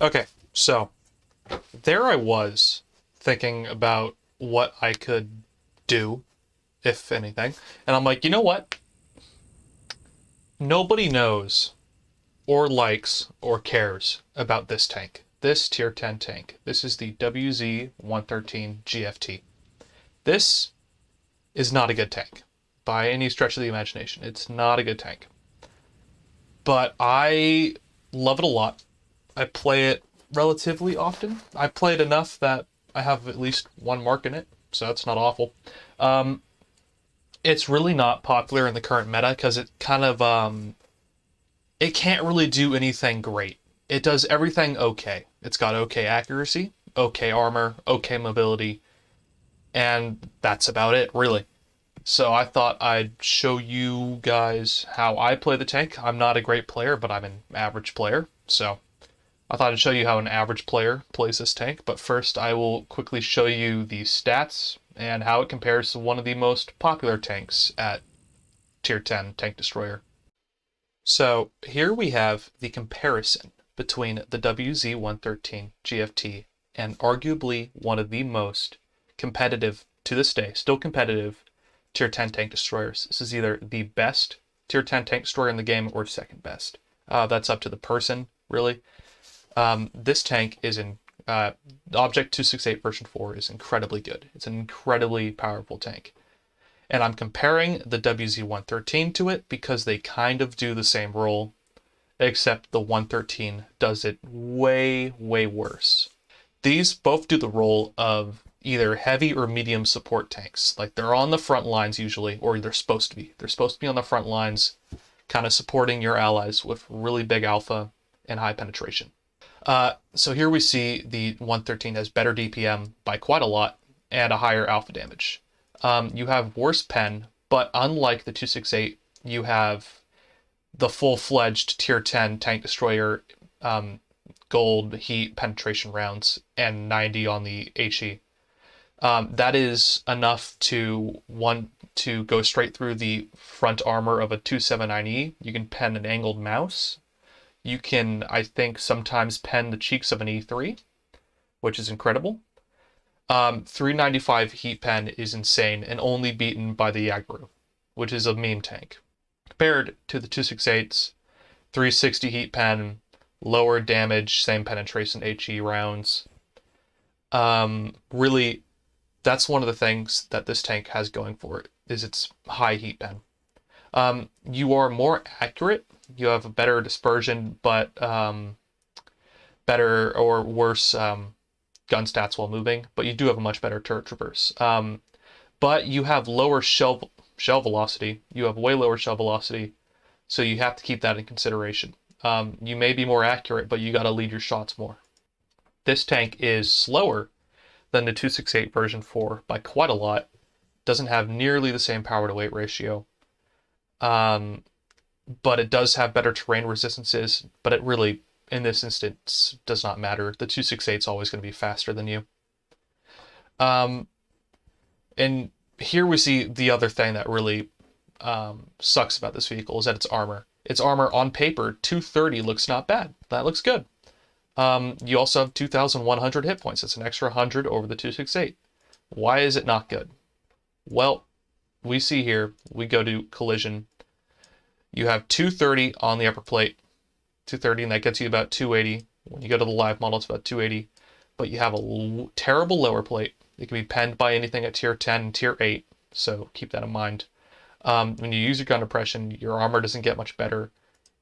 Okay, so there I was thinking about what I could do, if anything. And I'm like, you know what? Nobody knows or likes or cares about this tank. This tier 10 tank. This is the WZ113 GFT. This is not a good tank by any stretch of the imagination. It's not a good tank. But I love it a lot. I play it relatively often. I play it enough that I have at least one mark in it, so that's not awful. Um, it's really not popular in the current meta because it kind of it can't really do anything great. It does everything okay. It's got okay accuracy, okay armor, okay mobility, and that's about it, really. So I thought I'd show you guys how I play the tank. I'm not a great player, but I'm an average player. So I thought I'd show you how an average player plays this tank. But first, I will quickly show you the stats and how it compares to one of the most popular tanks at Tier 10 Tank Destroyer. So here we have the comparison between the WZ113 GFT and arguably one of the most competitive, to this day, still competitive, Tier 10 tank destroyers. This is either the best Tier 10 tank destroyer in the game or second best. That's up to the person, really. This tank is in Object 268 version 4 is incredibly good. It's an incredibly powerful tank. And I'm comparing the WZ113 to it because they kind of do the same role, except the 113 does it way, way worse. These both do the role of either heavy or medium support tanks. Like they're on the front lines usually, or they're supposed to be. They're supposed to be on the front lines, kind of supporting your allies with really big alpha and high penetration. So here we see the 113 has better DPM by quite a lot and a higher alpha damage. You have worse pen, but unlike the 268, you have the full-fledged tier 10 tank destroyer gold heat penetration rounds and 90 on the HE. That is enough to go straight through the front armor of a 279E. You can pen an angled mouse. You can, I think, sometimes pen the cheeks of an E3, which is incredible. 395 heat pen is insane and only beaten by the Yagru, which is a meme tank. Compared to the 268's 360 heat pen, lower damage, same penetration HE rounds. Really, that's one of the things that this tank has going for it, is its high heat pen. You are more accurate. You have a better dispersion, but better or worse gun stats while moving, but you do have a much better turret traverse. But you have lower shell velocity. You have way lower shell velocity, so you have to keep that in consideration. You may be more accurate, but you got to lead your shots more. This tank is slower than the 268 version 4 by quite a lot. Doesn't have nearly the same power to weight ratio. But it does have better terrain resistances, but it really, in this instance, does not matter. The 268 is always going to be faster than you. And here we see the other thing that really sucks about this vehicle is that its armor. Its armor on paper, 230 looks not bad. That looks good. You also have 2,100 hit points. It's an extra 100 over the 268. Why is it not good? Well, we see here, we go to collision. You have 230 on the upper plate, 230, and that gets you about 280. When you go to the live model, it's about 280. But you have a terrible lower plate. It can be penned by anything at tier 10 and tier 8, so keep that in mind. When you use your gun depression, your armor doesn't get much better.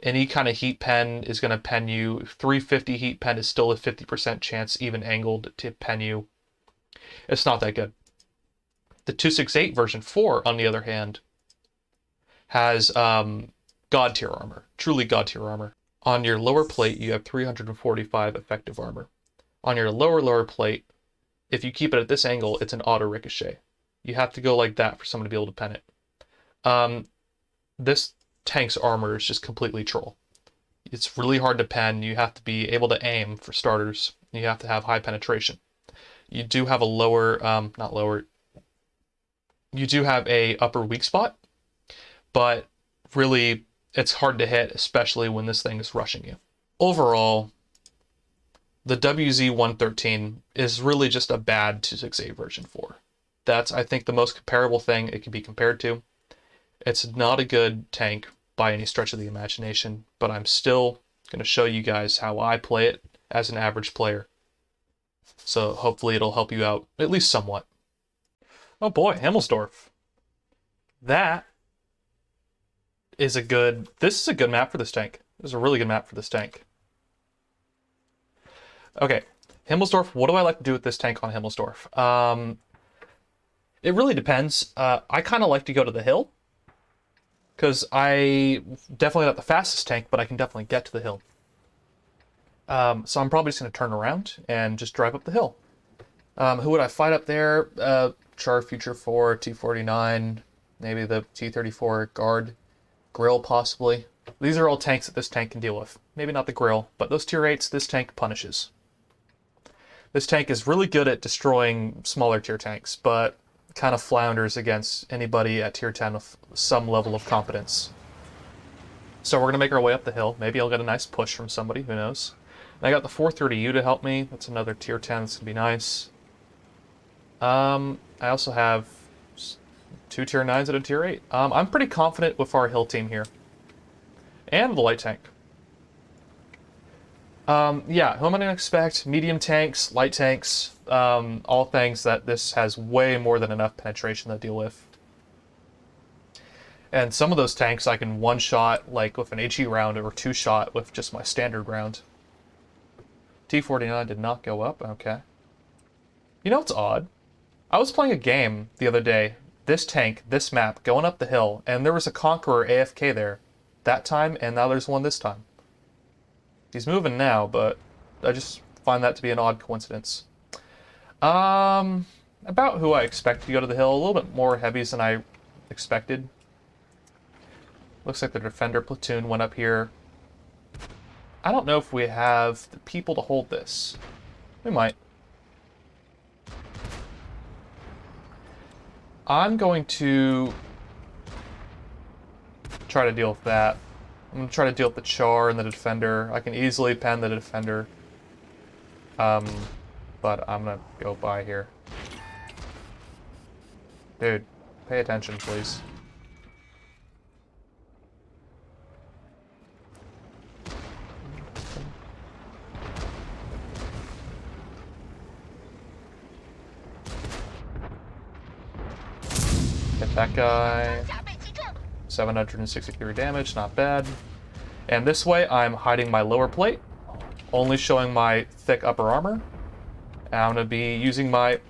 Any kind of heat pen is going to pen you. 350 heat pen is still a 50% chance, even angled, to pen you. It's not that good. The 268 version 4, on the other hand, has God tier armor, truly God tier armor. On your lower plate, you have 345 effective armor. On your lower plate, if you keep it at this angle, it's an auto ricochet. You have to go like that for someone to be able to pen it. This tank's armor is just completely troll. It's really hard to pen. You have to be able to aim for starters. You have to have high penetration. You do have a lower, not lower, you do have a upper weak spot, but really it's hard to hit, especially when this thing is rushing you. Overall, the WZ113 is really just a bad 268 version 4. That's, I think, the most comparable thing it can be compared to. It's not a good tank by any stretch of the imagination, but I'm still going to show you guys how I play it as an average player. So hopefully it'll help you out, at least somewhat. Oh boy, Himmelsdorf. This is a good map for this tank. This is a really good map for this tank. Okay, Himmelsdorf, what do I like to do with this tank on Himmelsdorf? It really depends. I kind of like to go to the hill, because I definitely not the fastest tank, but I can definitely get to the hill. So I'm probably just going to turn around and just drive up the hill. Who would I fight up there? Char Future 4, T49, maybe the T34 Guard, Grill possibly. These are all tanks that this tank can deal with. Maybe not the Grill, but those tier 8s this tank punishes. This tank is really good at destroying smaller tier tanks, but kind of flounders against anybody at tier 10 with some level of competence. So we're going to make our way up the hill. Maybe I'll get a nice push from somebody, who knows. And I got the 430U to help me. That's another tier 10 that's going to be nice. I also have 2 tier 9s and a tier 8. I'm pretty confident with our hill team here. And the light tank. Yeah, who am I going to expect? Medium tanks, light tanks, all things that this has way more than enough penetration to deal with. And some of those tanks I can one-shot, like with an HE round, or two-shot with just my standard round. T49 did not go up, okay. You know what's odd? I was playing a game the other day, this tank, this map, going up the hill, and there was a Conqueror AFK there that time, and now there's one this time. He's moving now, but I just find that to be an odd coincidence. About who I expect to go to the hill. A little bit more heavies than I expected. Looks like the Defender platoon went up here. I don't know if we have the people to hold this. We might. I'm going to try to deal with that. I'm going to try to deal with the Char and the Defender. I can easily pen the Defender. But I'm going to go by here. Dude, pay attention, please. Hit that guy. 763 damage, not bad. And this way, I'm hiding my lower plate, only showing my thick upper armor. And I'm going to be using my...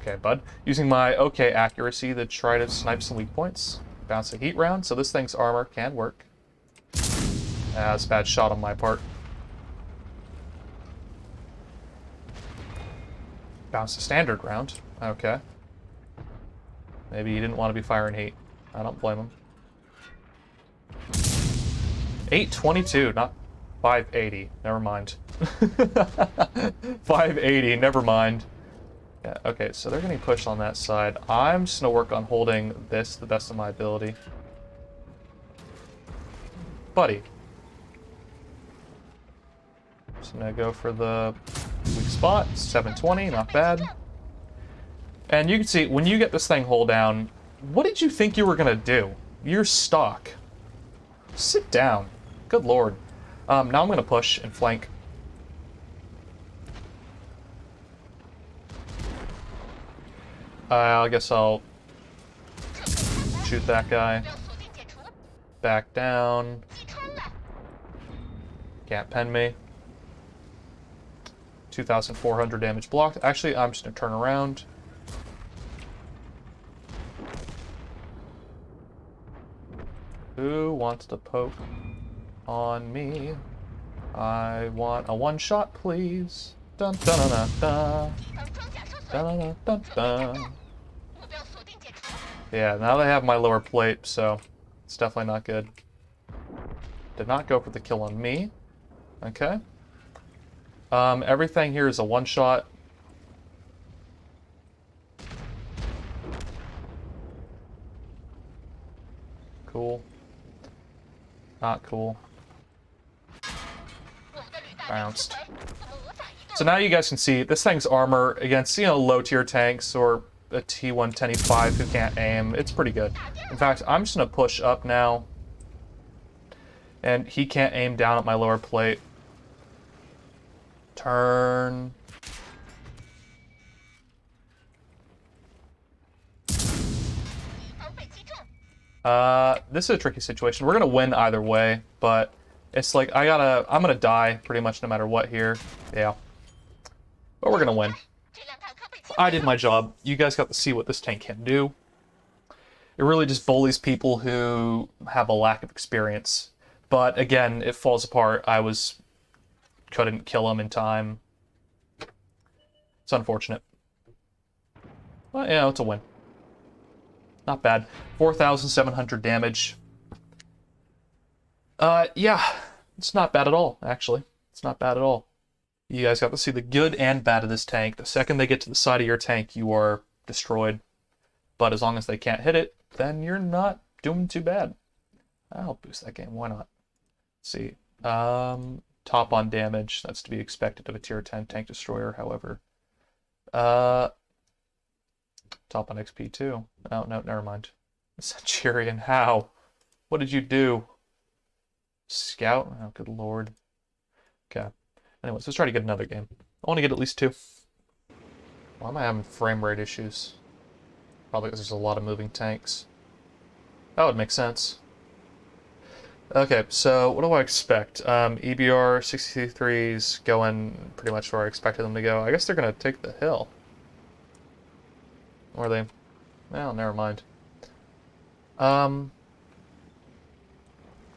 Okay, bud. Using my okay accuracy to try to snipe some weak points. Bounce a heat round, so this thing's armor can work. That's a bad shot on my part. Bounce a standard round. Okay. Maybe he didn't want to be firing heat. I don't blame him. 822, not 580. Never mind. 580, never mind. Yeah, okay, so they're getting pushed on that side. I'm just going to work on holding this to the best of my ability. Buddy. Just going to go for the weak spot. 720, not bad. And you can see, when you get this thing hull down, what did you think you were going to do? You're stock. Sit down. Good lord. Now I'm going to push and flank. I guess I'll shoot that guy. Back down. Can't pen me. 2,400 damage blocked. Actually, I'm just going to turn around. Who wants to poke on me? I want a one-shot, please. Dun dun dun dun dun dun dun dun. Yeah, now they have my lower plate, so it's definitely not good. Did not go for the kill on me. Okay. Everything here is a one-shot. Cool. Not cool. Bounced. So now you guys can see this thing's armor against, you know, low tier tanks or a T1 10E5 who can't aim. It's pretty good. In fact, I'm just gonna push up now. And he can't aim down at my lower plate. Turn. This is a tricky situation. We're gonna win either way, but it's like I'm gonna die pretty much no matter what here. Yeah. But we're gonna win. I did my job. You guys got to see what this tank can do. It really just bullies people who have a lack of experience. But again, it falls apart. Couldn't kill him in time. It's unfortunate. But yeah, it's a win. Not bad. 4,700 damage. Yeah, it's not bad at all, actually. It's not bad at all. You guys got to see the good and bad of this tank. The second they get to the side of your tank, you are destroyed. But as long as they can't hit it, then you're not doing too bad. I'll boost that game, why not? Let's see. Top on damage, that's to be expected of a tier 10 tank destroyer, however. Top on XP too. Oh, no, never mind. Centurion, how? What did you do? Scout? Oh, good lord. Okay. Anyways, let's try to get another game. I want to get at least 2. Why am I having frame rate issues? Probably because there's a lot of moving tanks. That would make sense. Okay, so what do I expect? EBR 63's going pretty much where I expected them to go. I guess they're going to take the hill. Or are they? Well, never mind.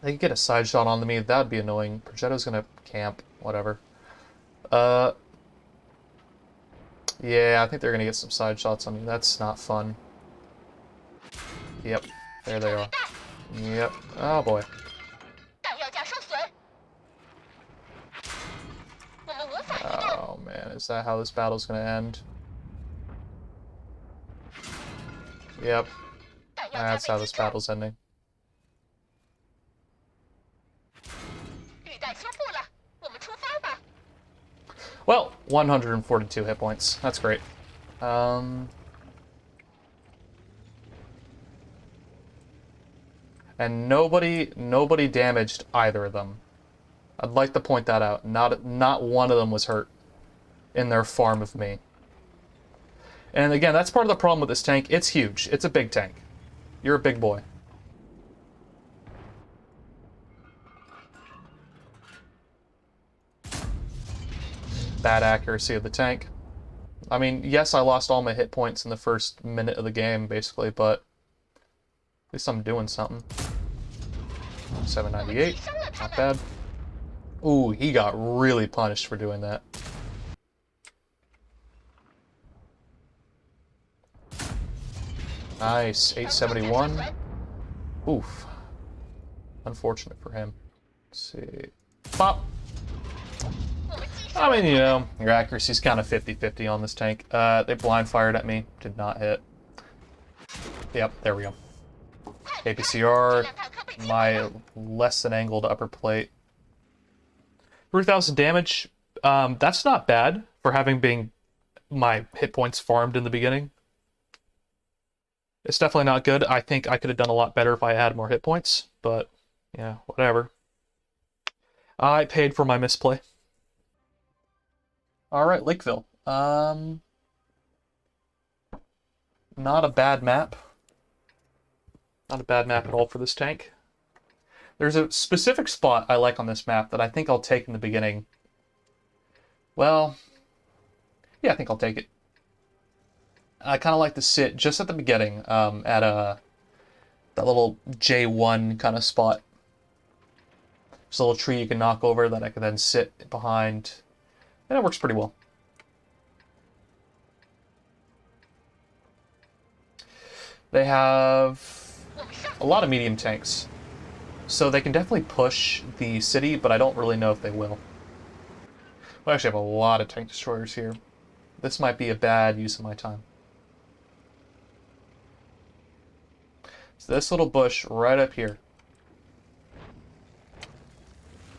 They could get a side shot onto me. That would be annoying. Progetto's going to camp. Whatever. Yeah, I think they're going to get some side shots on me. That's not fun. Yep. There they are. Yep. Oh, boy. Oh, man. Is that how this battle's going to end? Yep. That's how this battle's ending. Well, 142 hit points. That's great. And nobody damaged either of them. I'd like to point that out. Not one of them was hurt in their farm of me. And again, that's part of the problem with this tank. It's huge. It's a big tank. You're a big boy. Bad accuracy of the tank. I mean, yes, I lost all my hit points in the first minute of the game, basically, but at least I'm doing something. 798, not bad. Ooh, he got really punished for doing that. Nice, 871. Oof. Unfortunate for him. Let's see. Pop! I mean, you know, your accuracy's kind of 50-50 on this tank. They blind fired at me. Did not hit. Yep, there we go. APCR, my less than angled upper plate. 3,000 damage. That's not bad for having been my hit points farmed in the beginning. It's definitely not good. I think I could have done a lot better if I had more hit points, but yeah, whatever. I paid for my misplay. Alright, Lakeville. Not a bad map. Not a bad map at all for this tank. There's a specific spot I like on this map that I think I'll take in the beginning. Well, yeah, I think I'll take it. I kind of like to sit just at the beginning at that little J1 kind of spot. There's a little tree you can knock over that I can then sit behind. And it works pretty well. They have a lot of medium tanks. So they can definitely push the city, but I don't really know if they will. We actually have a lot of tank destroyers here. This might be a bad use of my time. So this little bush right up here.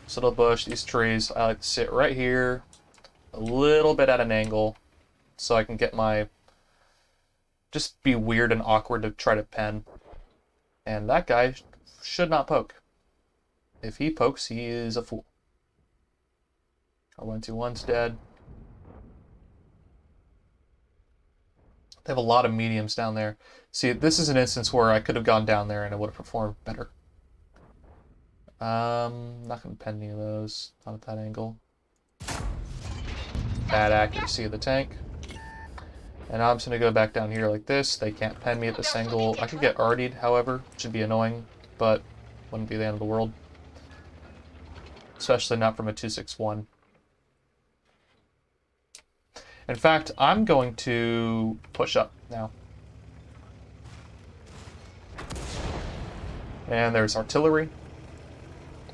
This little bush, these trees, I like to sit right here, a little bit at an angle so I can get my... just be weird and awkward to try to pen. And that guy should not poke. If he pokes, he is a fool. R121's dead. They have a lot of mediums down there. See, this is an instance where I could have gone down there and it would have performed better. Not going to pen any of those. Not at that angle. Bad accuracy of the tank. And now I'm just going to go back down here like this. They can't pen me at this angle. I could get RD'd, however, which would be annoying, but wouldn't be the end of the world. Especially not from a 261. In fact, I'm going to push up now. And there's artillery.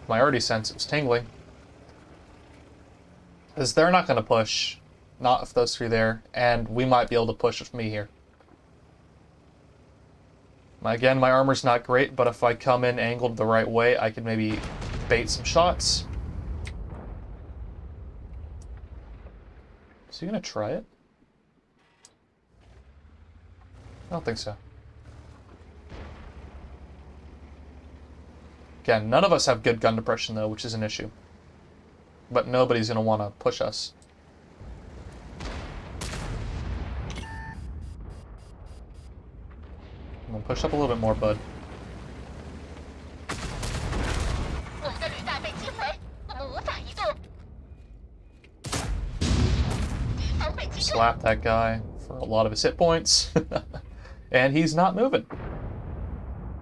My already sense it's tingling. Because they're not going to push. Not if those three there. And we might be able to push with me here. Again, my armor's not great, but if I come in angled the right way, I can maybe bait some shots. Is he going to try it? I don't think so. Again, none of us have good gun depression, though, which is an issue. But nobody's going to want to push us. I'm going to push up a little bit more, bud. Slap that guy for a lot of his hit points. And he's not moving.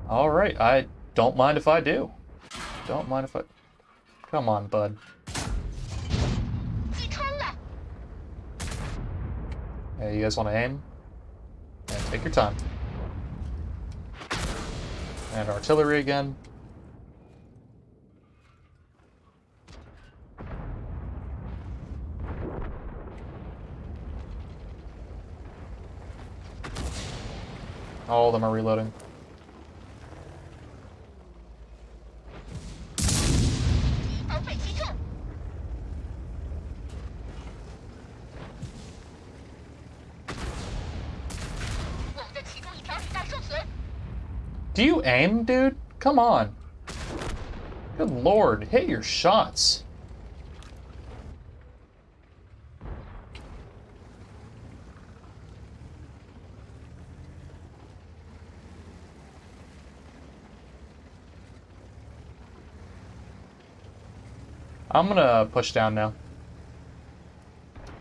Alright, I don't mind if I do. Don't mind if I... Come on, bud. Hey, you guys want to aim? And take your time. And artillery again. All of them are reloading. Do you aim, dude? Come on. Good lord, hit your shots. I'm gonna push down now.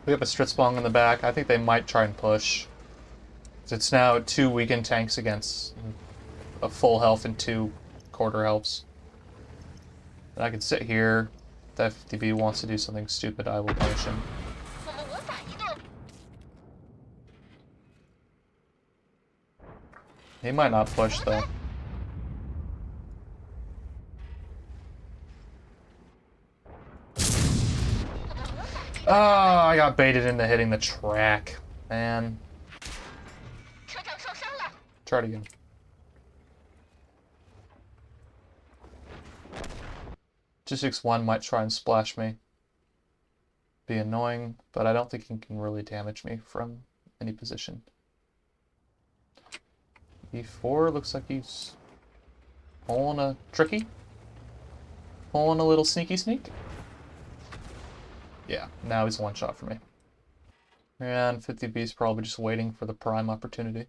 We have a Stritzbong in the back. I think they might try and push. It's now 2 weakened tanks against a full health and 2 quarter healths. And I can sit here. If the FTB wants to do something stupid, I will punish him. He might not push, though. Oh, I got baited into hitting the track. Man. Try it again. .261 might try and splash me. Be annoying, but I don't think he can really damage me from any position. E4 looks like he's pulling a tricky. Pulling a little sneaky sneak. Yeah, now he's one shot for me. And 50B's probably just waiting for the prime opportunity.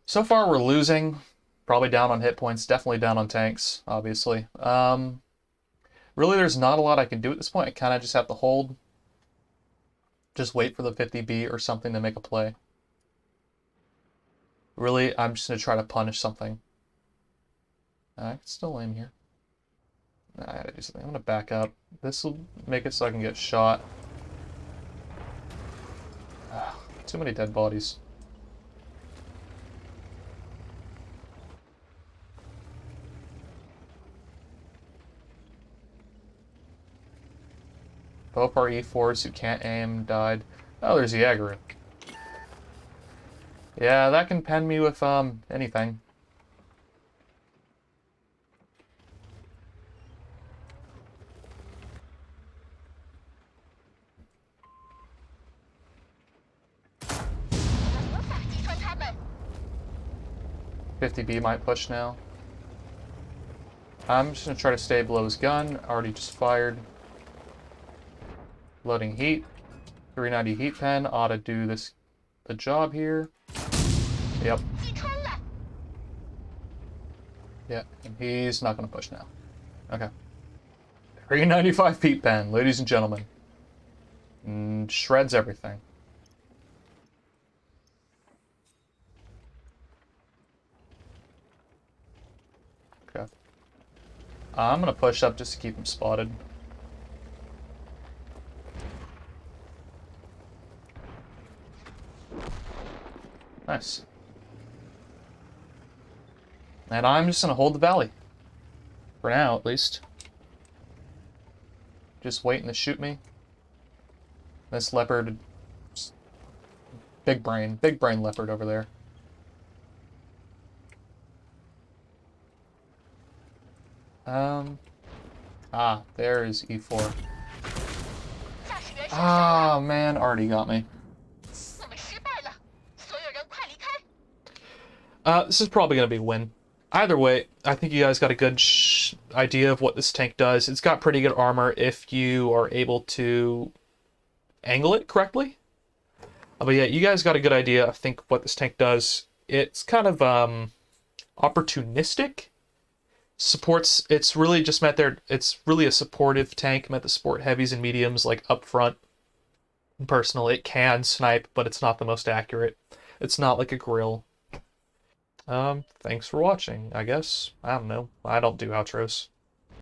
So far we're losing. Probably down on hit points, definitely down on tanks, obviously. Really there's not a lot I can do at this point. I kind of just have to hold. Just wait for the 50B or something to make a play. Really, I'm just going to try to punish something. I can still aim here. I gotta do something. I'm gonna back up. This will make it so I can get shot. Too many dead bodies. Both our E4s who can't aim died. Oh, there's the aggro. Yeah, that can pen me with anything. 50B might push now. I'm just going to try to stay below his gun. Already just fired. Loading heat. 390 heat pen ought to do the job here. Yep. Yeah, and he's not going to push now. Okay. 395 heat pen, ladies and gentlemen. Shreds everything. Okay. I'm going to push up just to keep him spotted. Nice. And I'm just going to hold the valley. For now, at least. Just waiting to shoot me. This leopard... Big brain leopard over there. There is E4. Ah, man, already got me. This is probably going to be a win. Either way, I think you guys got a good idea of what this tank does. It's got pretty good armor if you are able to angle it correctly. But yeah, you guys got a good idea, I think, what this tank does. It's kind of opportunistic. Supports, it's really just meant there, it's really a supportive tank, meant to support heavies and mediums, like up front. Personally, it can snipe, but it's not the most accurate. It's not like a grill. Thanks for watching, I guess. I don't know. I don't do outros.